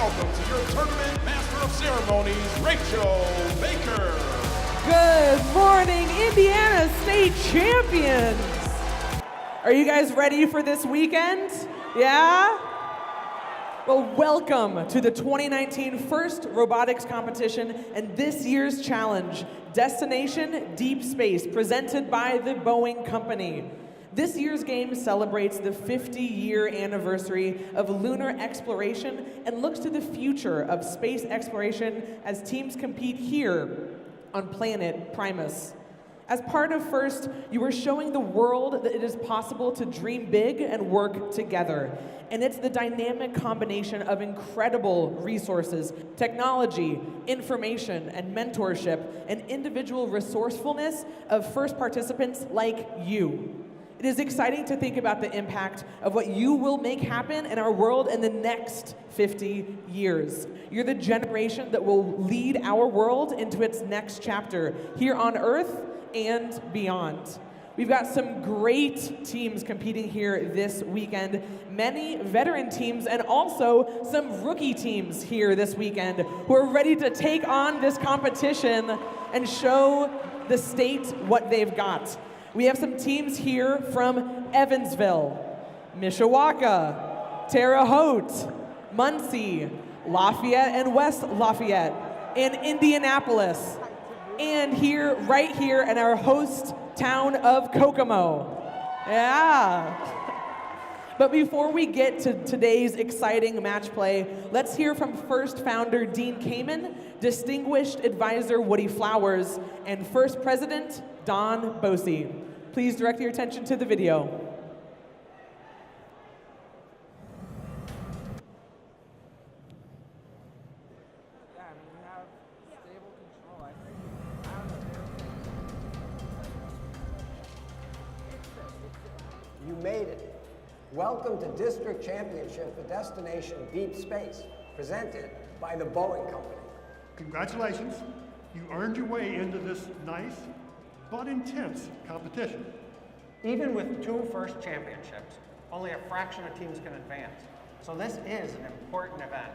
welcome to your tournament master of ceremonies, Rachel Baker. Good morning, Indiana State champions. Are you guys ready for this weekend? Yeah? Well, welcome to the 2019 first robotics competition and this year's challenge, Destination Deep Space, presented by the Boeing Company. This year's game celebrates the 50-year anniversary of lunar exploration and looks to the future of space exploration as teams compete here on planet Primus. As part of FIRST, you are showing the world that it is possible to dream big and work together. And it's the dynamic combination of incredible resources, technology, information, and mentorship, and individual resourcefulness of FIRST participants like you. It is exciting to think about the impact of what you will make happen in our world in the next 50 years. You're the generation that will lead our world into its next chapter here on Earth and beyond. We've got some great teams competing here this weekend, many veteran teams and also some rookie teams here this weekend who are ready to take on this competition and show the state what they've got. We have some teams here from Evansville, Mishawaka, Terre Haute, Muncie, Lafayette and West Lafayette, and Indianapolis, and right here in our host town of Kokomo. Yeah. But before we get to today's exciting match play, let's hear from FIRST founder Dean Kamen, Distinguished Advisor Woody Flowers, and FIRST President Don Bosey. Please direct your attention to the video. You made it. Welcome to District Championship for Destination Deep Space, presented by the Boeing Company. Congratulations. You earned your way into this nice but intense competition. Even with 2 FIRST championships, only a fraction of teams can advance. So this is an important event.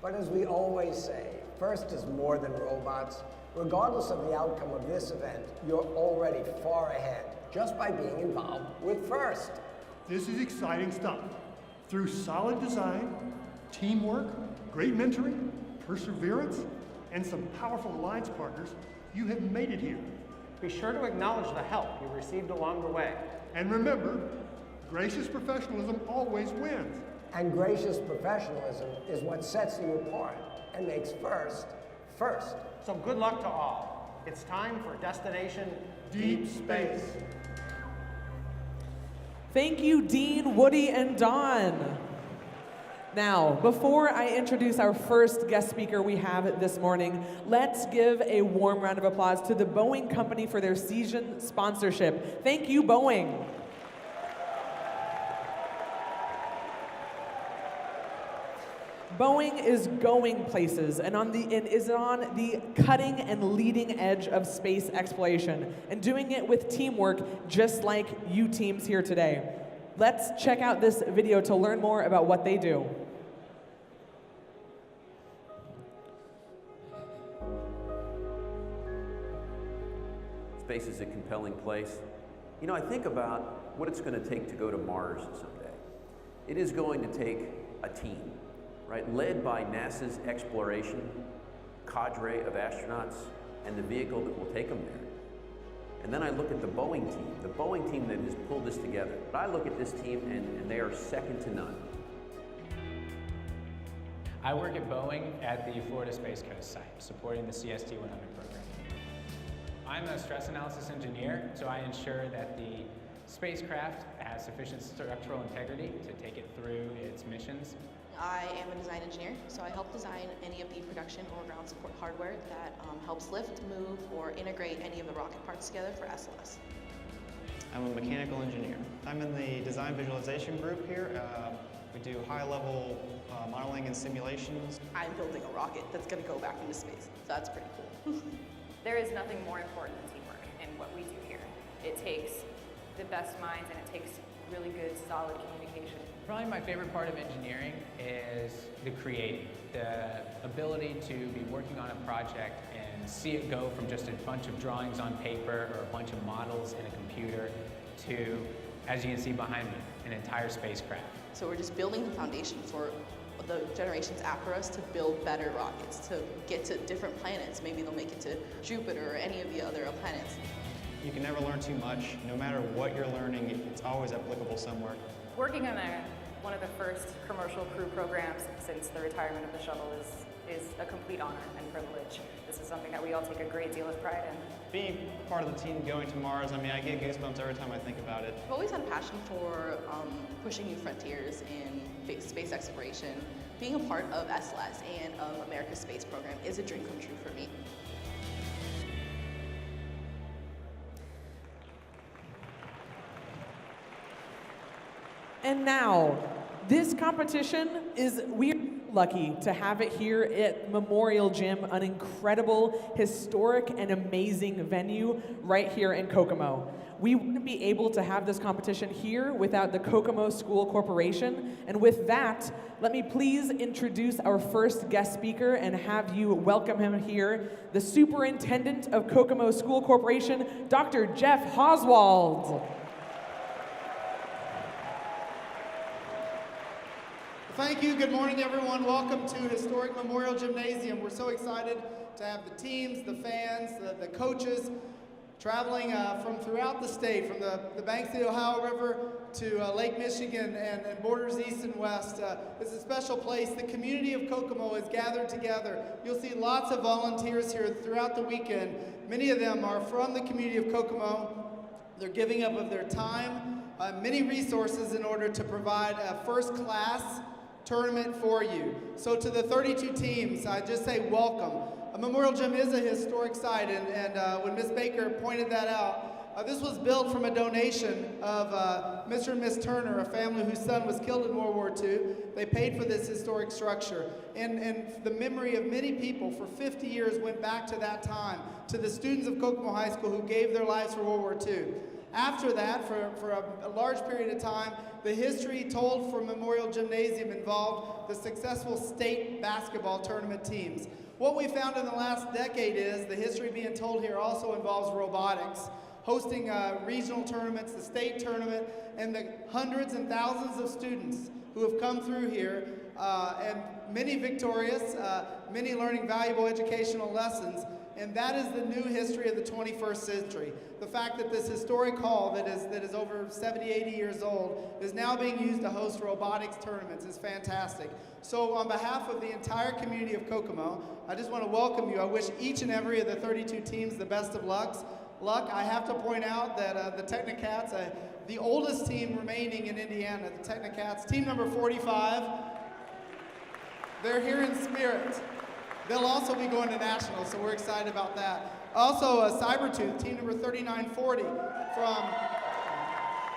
But as we always say, FIRST is more than robots. Regardless of the outcome of this event, you're already far ahead just by being involved with FIRST. This is exciting stuff. Through solid design, teamwork, great mentoring, perseverance, and some powerful alliance partners, you have made it here. Be sure to acknowledge the help you received along the way. And remember, gracious professionalism always wins. And gracious professionalism is what sets you apart and makes FIRST, FIRST. So good luck to all. It's time for Destination Deep Space. Thank you, Dean, Woody, and Don. Now, before I introduce our first guest speaker we have this morning, let's give a warm round of applause to the Boeing Company for their season sponsorship. Thank you, Boeing. Boeing is going places and is on the cutting and leading edge of space exploration and doing it with teamwork just like you teams here today. Let's check out this video to learn more about what they do. Space is a compelling place. You know, I think about what it's going to take to go to Mars someday. It is going to take a team, right? Led by NASA's exploration cadre of astronauts and the vehicle that will take them there. And then I look at the Boeing team that has pulled this together. But I look at this team and they are second to none. I work at Boeing at the Florida Space Coast site, supporting the CST-100 program. I'm a stress analysis engineer, so I ensure that the spacecraft has sufficient structural integrity to take it through its missions. I am a design engineer, so I help design any of the production or ground support hardware that helps lift, move, or integrate any of the rocket parts together for SLS. I'm a mechanical engineer. I'm in the design visualization group here. We do high-level modeling and simulations. I'm building a rocket that's going to go back into space, so that's pretty cool. There is nothing more important than teamwork in what we do here. It takes the best minds and it takes really good, solid communication. Probably my favorite part of engineering is the creating, the ability to be working on a project and see it go from just a bunch of drawings on paper or a bunch of models in a computer to, as you can see behind me, an entire spacecraft. So we're just building the foundation for the generations after us to build better rockets, to get to different planets. Maybe they'll make it to Jupiter or any of the other planets. You can never learn too much. No matter what you're learning, it's always applicable somewhere. Working on one of the first commercial crew programs since the retirement of the shuttle is a complete honor and privilege. This is something that we all take a great deal of pride in. Being part of the team going to Mars, I mean, I get goosebumps every time I think about it. I've always had a passion for pushing new frontiers in space exploration. Being a part of SLS and of America's space program is a dream come true for me. And now, this competition we're lucky to have it here at Memorial Gym, an incredible, historic, and amazing venue right here in Kokomo. We wouldn't be able to have this competition here without the Kokomo School Corporation. And with that, let me please introduce our first guest speaker and have you welcome him here, the Superintendent of Kokomo School Corporation, Dr. Jeff Oswald. Thank you. Good morning, everyone. Welcome to Historic Memorial Gymnasium. We're so excited to have the teams, the fans, the coaches traveling from throughout the state, from the banks of the Ohio River to Lake Michigan and borders east and west. It's a special place. The community of Kokomo is gathered together. You'll see lots of volunteers here throughout the weekend. Many of them are from the community of Kokomo. They're giving up of their time, many resources in order to provide a first-class tournament for you. So to the 32 teams, I just say welcome. Memorial Gym is a historic site, and when Ms. Baker pointed that out, this was built from a donation of Mr. and Ms. Turner, a family whose son was killed in World War II. They paid for this historic structure. And the memory of many people for 50 years went back to that time, to the students of Kokomo High School who gave their lives for World War II. After that, for a large period of time, the history told from Memorial Gymnasium involved the successful state basketball tournament teams. What we found in the last decade is the history being told here also involves robotics, hosting regional tournaments, the state tournament, and the hundreds and thousands of students who have come through here, and many victorious, many learning valuable educational lessons. And that is the new history of the 21st century. The fact that this historic hall that is over 70, 80 years old is now being used to host robotics tournaments is fantastic. So on behalf of the entire community of Kokomo, I just want to welcome you. I wish each and every of the 32 teams the best of luck. I have to point out that the Technicats, the oldest team remaining in Indiana, the Technicats, team number 45, they're here in spirit. They'll also be going to nationals, so we're excited about that. Also, Cybertooth, team number 3940 from,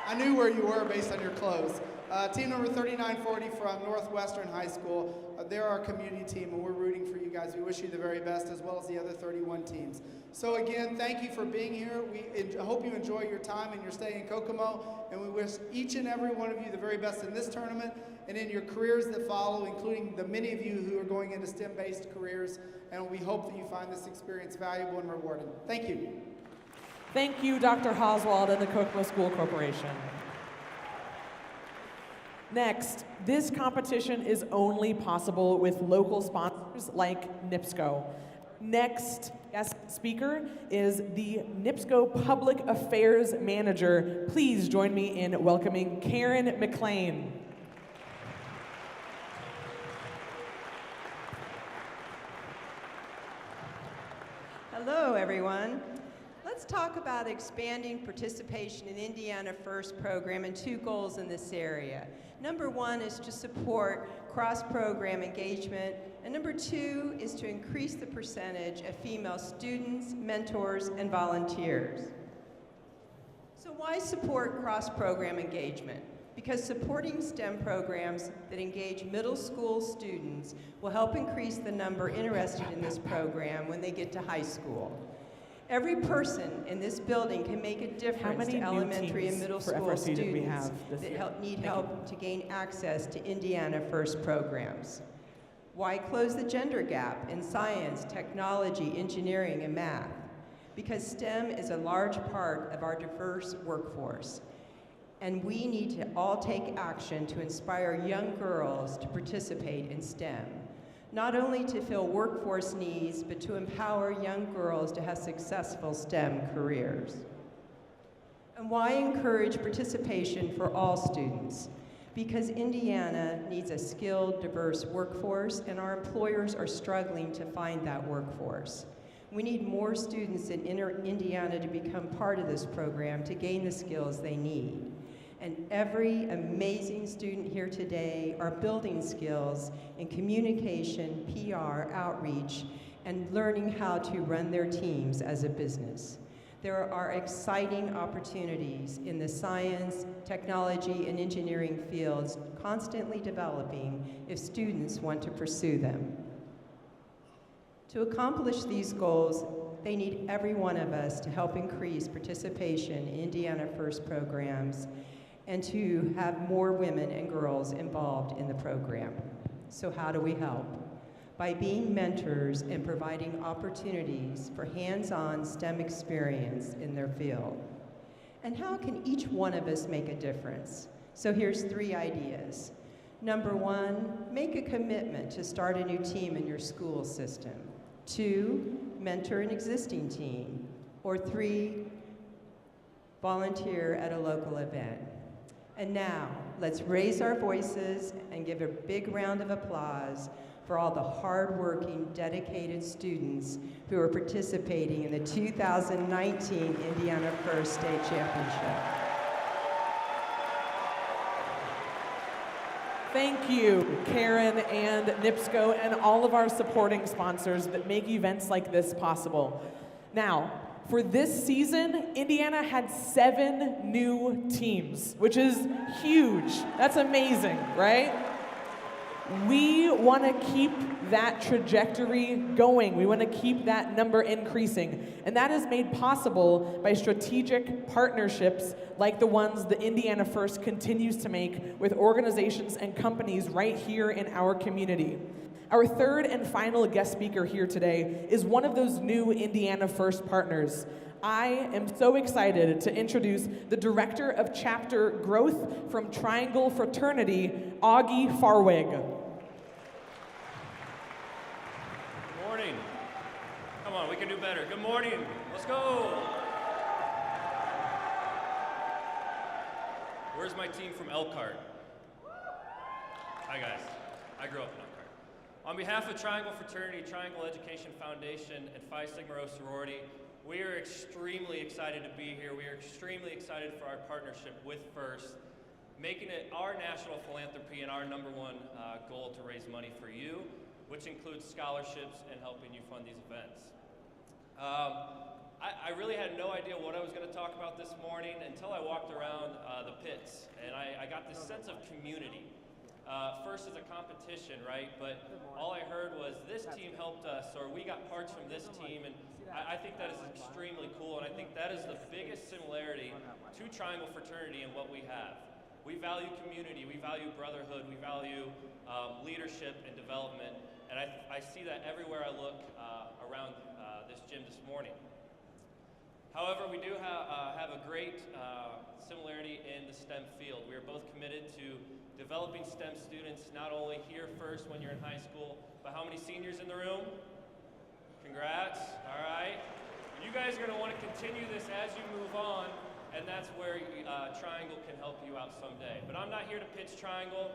I knew where you were based on your clothes. Team number 3940 from Northwestern High School. They're our community team, and we're rooting for you guys. We wish you the very best, as well as the other 31 teams. So again, thank you for being here. I hope you enjoy your time and your stay in Kokomo, and we wish each and every one of you the very best in this tournament and in your careers that follow, including the many of you who are going into STEM-based careers, and we hope that you find this experience valuable and rewarding. Thank you. Thank you, Dr. Oswald and the Kokomo School Corporation. Next, this competition is only possible with local sponsors like NIPSCO. Next guest speaker is the NIPSCO Public Affairs Manager. Please join me in welcoming Karen Mcclain. Hello, everyone. Let's talk about expanding participation in Indiana First program and two goals in this area. Number one is to support cross-program engagement, and number two is to increase the percentage of female students, mentors, and volunteers. So why support cross-program engagement? Because supporting STEM programs that engage middle school students will help increase the number interested in this program when they get to high school. Every person in this building can make a difference to elementary and middle school students that need help to gain access to Indiana First programs. Why close the gender gap in science, technology, engineering, and math? Because STEM is a large part of our diverse workforce. And we need to all take action to inspire young girls to participate in STEM, not only to fill workforce needs, but to empower young girls to have successful STEM careers. And why encourage participation for all students? Because Indiana needs a skilled, diverse workforce, and our employers are struggling to find that workforce. We need more students in Indiana to become part of this program to gain the skills they need. And every amazing student here today are building skills in communication, PR, outreach, and learning how to run their teams as a business. There are exciting opportunities in the science, technology, and engineering fields constantly developing if students want to pursue them. To accomplish these goals, they need every one of us to help increase participation in Indiana First programs and to have more women and girls involved in the program. So how do we help? By being mentors and providing opportunities for hands-on STEM experience in their field. And how can each one of us make a difference? So here's 3 ideas. Number 1, make a commitment to start a new team in your school system. 2, mentor an existing team. Or 3, volunteer at a local event. And now, let's raise our voices and give a big round of applause for all the hardworking, dedicated students who are participating in the 2019 Indiana First State Championship. Thank you, Karen and NIPSCO and all of our supporting sponsors that make events like this possible. Now, for this season, Indiana had 7 new teams, which is huge. That's amazing, right? We want to keep that trajectory going. We want to keep that number increasing. And that is made possible by strategic partnerships like the ones the Indiana First continues to make with organizations and companies right here in our community. Our third and final guest speaker here today is one of those new Indiana First partners. I am so excited to introduce the Director of Chapter Growth from Triangle Fraternity, Augie Farwig. Good morning. Come on, we can do better. Good morning. Let's go. Where's my team from Elkhart? Hi, guys. I grew up in Elkhart. On behalf of Triangle Fraternity, Triangle Education Foundation, and Phi Sigma Rho Sorority, we are extremely excited to be here. We are extremely excited for our partnership with First, making it our national philanthropy and our #1 goal to raise money for you, which includes scholarships and helping you fund these events. I really had no idea what I was going to talk about this morning until I walked around the pits, and I got this sense of community. First is a competition, right? But all I heard was this team helped us, or we got parts from this team, and I think that is extremely cool, and I think that is the biggest similarity to Triangle Fraternity and what we have. We value community, we value brotherhood, we value leadership and development, and I see that everywhere I look around this gym this morning. However, we do have a great similarity in the STEM field. We are both committed to developing STEM students, not only here first when you're in high school, but how many seniors in the room? Congrats, all right. You guys are gonna wanna continue this as you move on, and that's where Triangle can help you out someday. But I'm not here to pitch Triangle.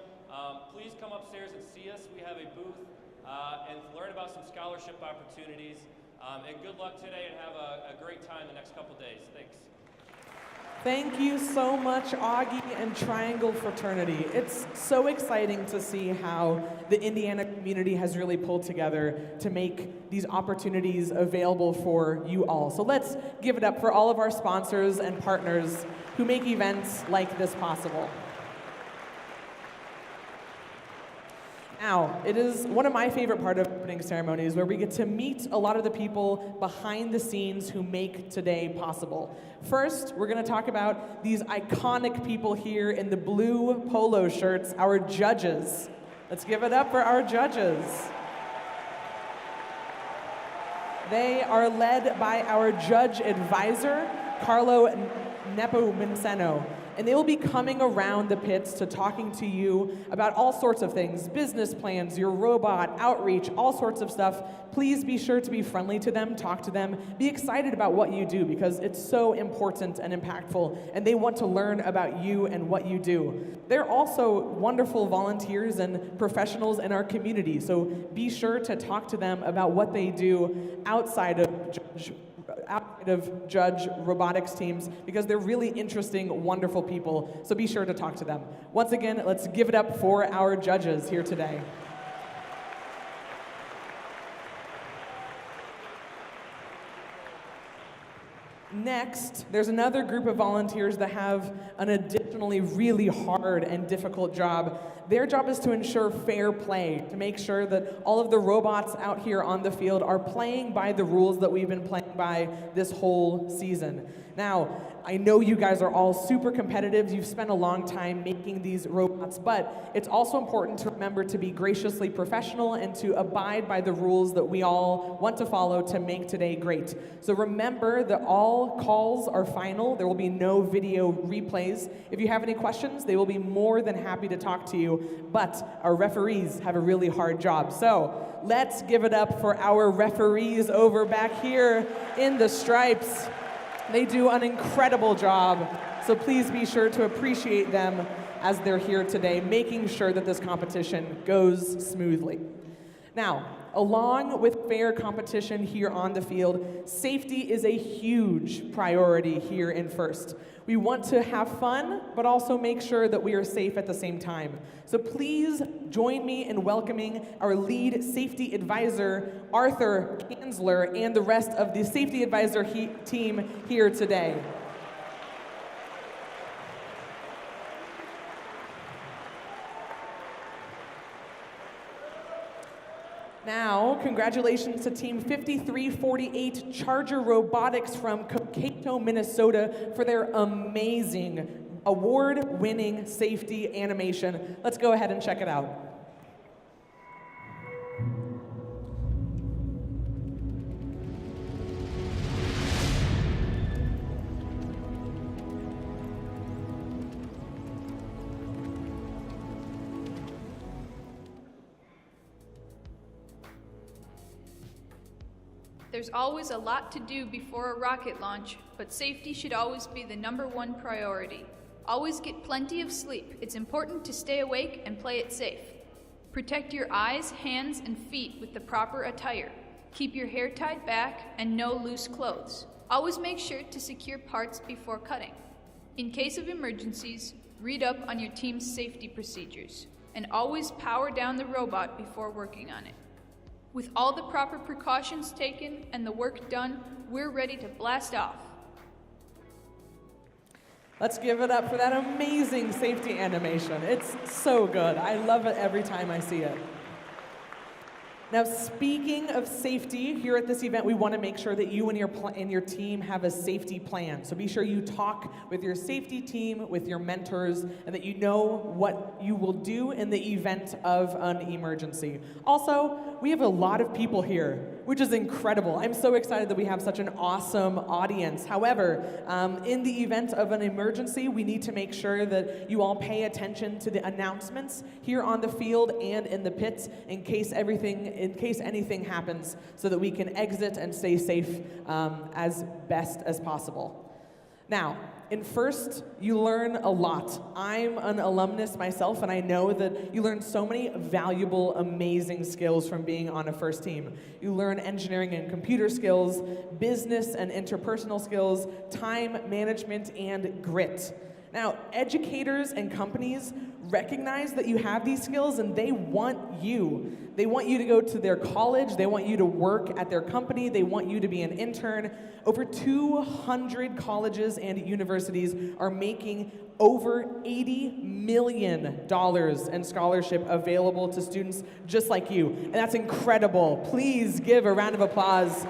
Please come upstairs and see us. We have a booth and learn about some scholarship opportunities. And good luck today and have a great time the next couple days. Thanks. Thank you so much, Augie and Triangle Fraternity. It's so exciting to see how the Indiana community has really pulled together to make these opportunities available for you all. So let's give it up for all of our sponsors and partners who make events like this possible. Now, it is one of my favorite part of opening ceremonies where we get to meet a lot of the people behind the scenes who make today possible. First, we're going to talk about these iconic people here in the blue polo shirts, our judges. Let's give it up for our judges. They are led by our judge advisor, Carlo Nepomuceno. And they will be coming around the pits to talking to you about all sorts of things, business plans, your robot, outreach, all sorts of stuff. Please be sure to be friendly to them, talk to them, be excited about what you do because it's so important and impactful, and they want to learn about you and what you do. They're also wonderful volunteers and professionals in our community, so be sure to talk to them about what they do outside of judge robotics teams because they're really interesting, wonderful people. So be sure to talk to them. Once again, let's give it up for our judges here today. Next, there's another group of volunteers that have an additionally really hard and difficult job. Their job is to ensure fair play, to make sure that all of the robots out here on the field are playing by the rules that we've been playing by this whole season. Now, I know you guys are all super competitive. You've spent a long time making these robots, but it's also important to remember to be graciously professional and to abide by the rules that we all want to follow to make today great. So remember that all calls are final. There will be no video replays. If you have any questions, they will be more than happy to talk to you, but our referees have a really hard job. So let's give it up for our referees over back here in the stripes. They do an incredible job, so please be sure to appreciate them as they're here today, making sure that this competition goes smoothly. Now, along with fair competition here on the field, safety is a huge priority here in First. We want to have fun, but also make sure that we are safe at the same time. So please join me in welcoming our lead safety advisor, Arthur Kanzler, and the rest of the safety advisor team here today. Now, congratulations to Team 5348 Charger Robotics from Cato, Minnesota for their amazing award-winning safety animation. Let's go ahead and check it out. There's always a lot to do before a rocket launch, but safety should always be the #1 priority. Always get plenty of sleep. It's important to stay awake and play it safe. Protect your eyes, hands, and feet with the proper attire. Keep your hair tied back and no loose clothes. Always make sure to secure parts before cutting. In case of emergencies, read up on your team's safety procedures, and always power down the robot before working on it. With all the proper precautions taken and the work done, we're ready to blast off. Let's give it up for that amazing safety animation. It's so good. I love it every time I see it. Now, speaking of safety, here at this event, we want to make sure that you and your team have a safety plan. So be sure you talk with your safety team, with your mentors, and that you know what you will do in the event of an emergency. Also, we have a lot of people here, which is incredible. I'm so excited that we have such an awesome audience. However, in the event of an emergency, we need to make sure that you all pay attention to the announcements here on the field and in the pits in case anything happens, so that we can exit and stay safe as best as possible. Now, in First, you learn a lot. I'm an alumnus myself, and I know that you learn so many valuable, amazing skills from being on a First team. You learn engineering and computer skills, business and interpersonal skills, time management, and grit. Now, educators and companies recognize that you have these skills and they want you. They want you to go to their college, they want you to work at their company, they want you to be an intern. Over 200 colleges and universities are making over $80 million in scholarship available to students just like you. And that's incredible. Please give a round of applause.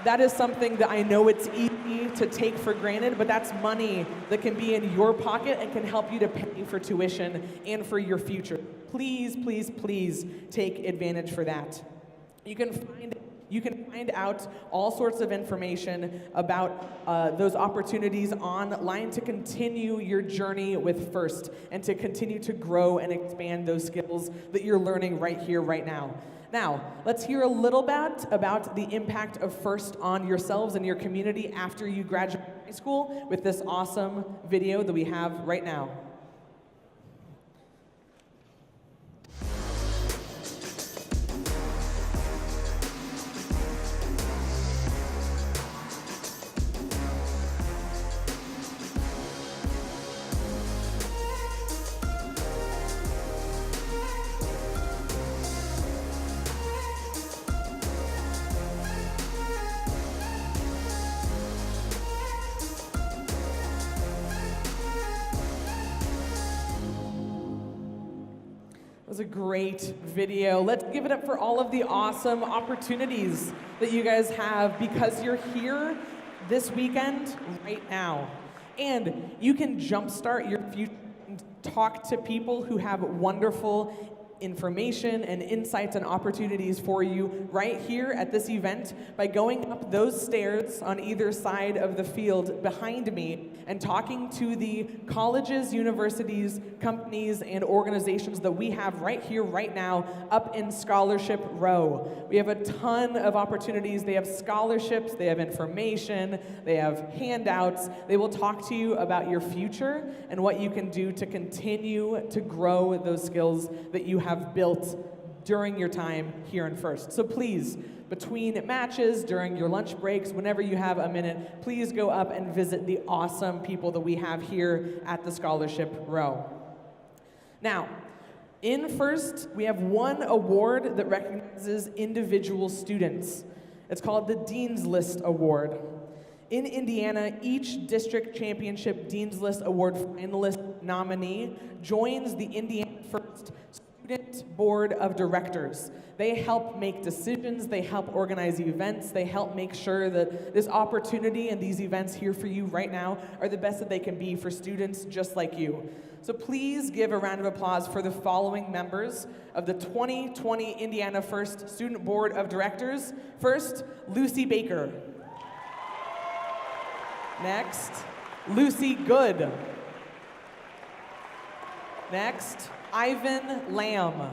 That is something that I know it's easy to take for granted, but that's money that can be in your pocket and can help you to pay for tuition and for your future. Please, please, please take advantage for that. You can find out all sorts of information about those opportunities online to continue your journey with FIRST and to continue to grow and expand those skills that you're learning right here, right now. Now, let's hear a little bit about the impact of FIRST on yourselves and your community after you graduate high school with this awesome video that we have right now. It was a great video. Let's give it up for all of the awesome opportunities that you guys have because you're here this weekend right now. And you can jumpstart your future and talk to people who have wonderful information and insights and opportunities for you right here at this event by going up those stairs on either side of the field behind me and talking to the colleges, universities, companies, and organizations that we have right here, right now, up in Scholarship Row. We have a ton of opportunities. They have scholarships, they have information, they have handouts. They will talk to you about your future and what you can do to continue to grow those skills that you have built during your time here in FIRST. So please, between matches, during your lunch breaks, whenever you have a minute, please go up and visit the awesome people that we have here at the Scholarship Row. Now, in FIRST, we have one award that recognizes individual students. It's called the Dean's List Award. In Indiana, each district championship Dean's List Award finalist nominee joins the Indiana FIRST Student Board of Directors. They help make decisions, they help organize events, they help make sure that this opportunity and these events here for you right now are the best that they can be for students just like you. So please give a round of applause for the following members of the 2020 Indiana FIRST Student Board of Directors. First, Lucy Baker. Next, Lucy Good. Next, Ivan Lamb.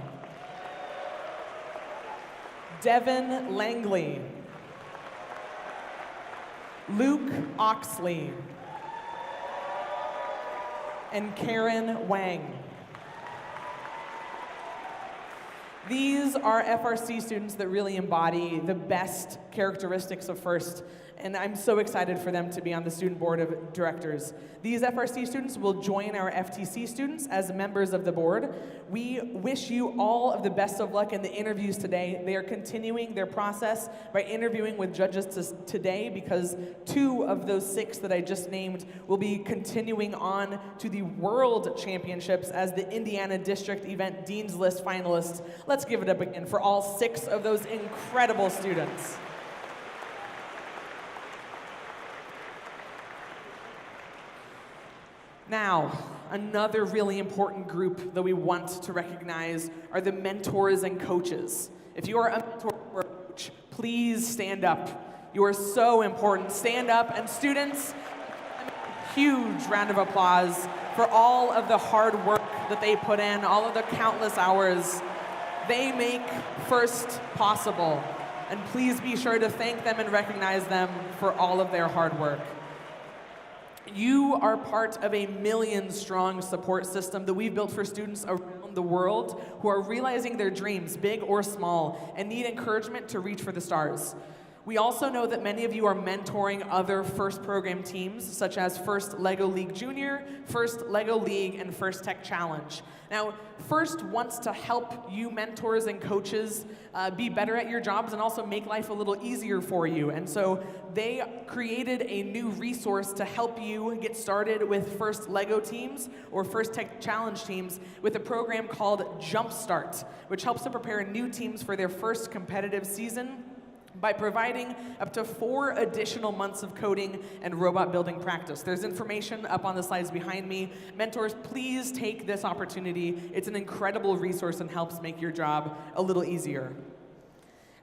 Devin Langley. Luke Oxley. And Karen Wang. These are FRC students that really embody the best characteristics of FIRST, and I'm so excited for them to be on the Student Board of Directors. These FRC students will join our FTC students as members of the board. We wish you all of the best of luck in the interviews today. They are continuing their process by interviewing with judges today because 2 of those 6 that I just named will be continuing on to the World Championships as the Indiana District Event Dean's List finalists. Let's give it up again for all 6 of those incredible students. Now, another really important group that we want to recognize are the mentors and coaches. If you are a mentor or a coach, please stand up. You are so important. Stand up, and students, a huge round of applause for all of the hard work that they put in, all of the countless hours. They make FIRST possible, and please be sure to thank them and recognize them for all of their hard work. You are part of a million-strong support system that we've built for students around the world who are realizing their dreams, big or small, and need encouragement to reach for the stars. We also know that many of you are mentoring other FIRST program teams, such as FIRST LEGO League Junior, FIRST LEGO League, and FIRST Tech Challenge. Now, FIRST wants to help you mentors and coaches be better at your jobs and also make life a little easier for you. And so they created a new resource to help you get started with FIRST LEGO teams or FIRST Tech Challenge teams with a program called Jumpstart, which helps to prepare new teams for their first competitive season by providing up to 4 additional months of coding and robot building practice. There's information up on the slides behind me. Mentors, please take this opportunity. It's an incredible resource and helps make your job a little easier.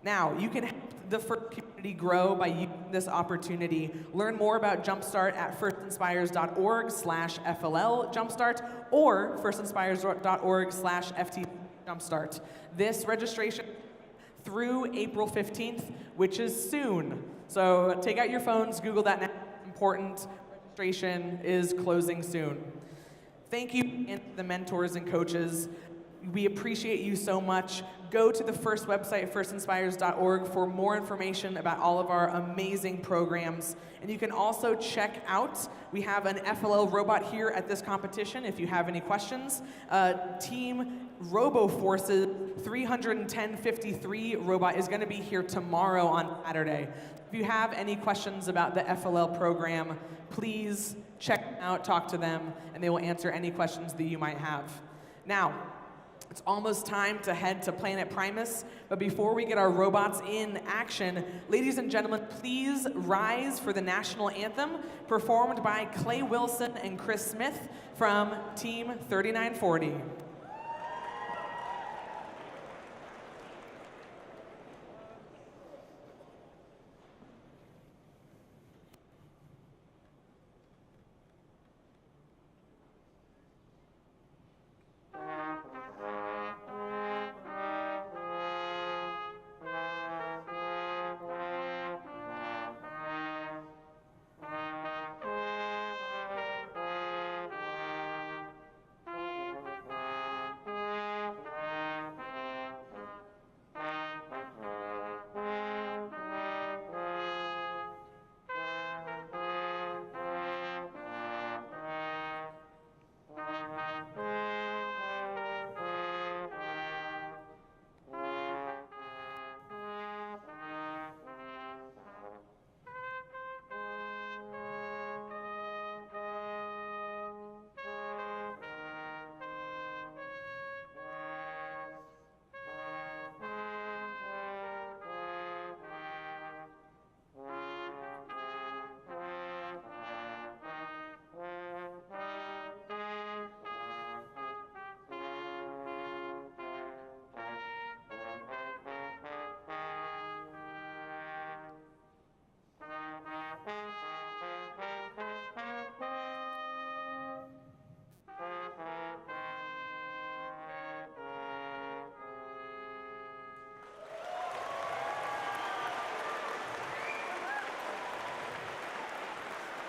Now, you can help the FIRST community grow by using this opportunity. Learn more about Jumpstart at firstinspires.org/FLL Jumpstart or firstinspires.org/FT Jumpstart. This registration through April 15th, which is soon. So take out your phones, Google that now. Important. Registration is closing soon. Thank you, and the mentors and coaches. We appreciate you so much. Go to the FIRST website, firstinspires.org, for more information about all of our amazing programs. And you can also check out, we have an FLL robot here at this competition if you have any questions. Team RoboForce's 31053 robot is going to be here tomorrow on Saturday. If you have any questions about the FLL program, please check them out, talk to them, and they will answer any questions that you might have. Now, it's almost time to head to Planet Primus, but before we get our robots in action, ladies and gentlemen, please rise for the national anthem performed by Clay Wilson and Chris Smith from Team 3940.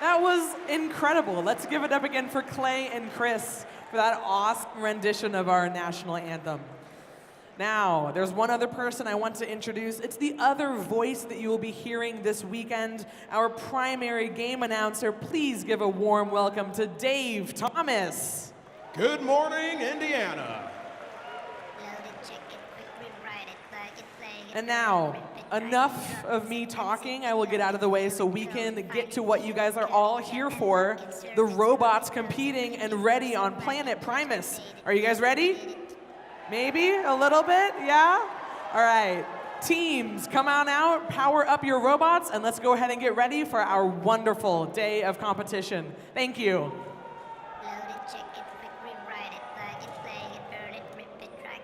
That was incredible. Let's give it up again for Clay and Chris for that awesome rendition of our national anthem. Now, there's one other person I want to introduce. It's the other voice that you will be hearing this weekend, our primary game announcer. Please give a warm welcome to Dave Thomas. Good morning, Indiana. And now, enough of me talking. I will get out of the way so we can get to what you guys are all here for, the robots competing and ready on Planet Primus. Are you guys ready? Maybe a little bit, yeah? All right, teams, come on out, power up your robots, and let's go ahead and get ready for our wonderful day of competition. Thank you.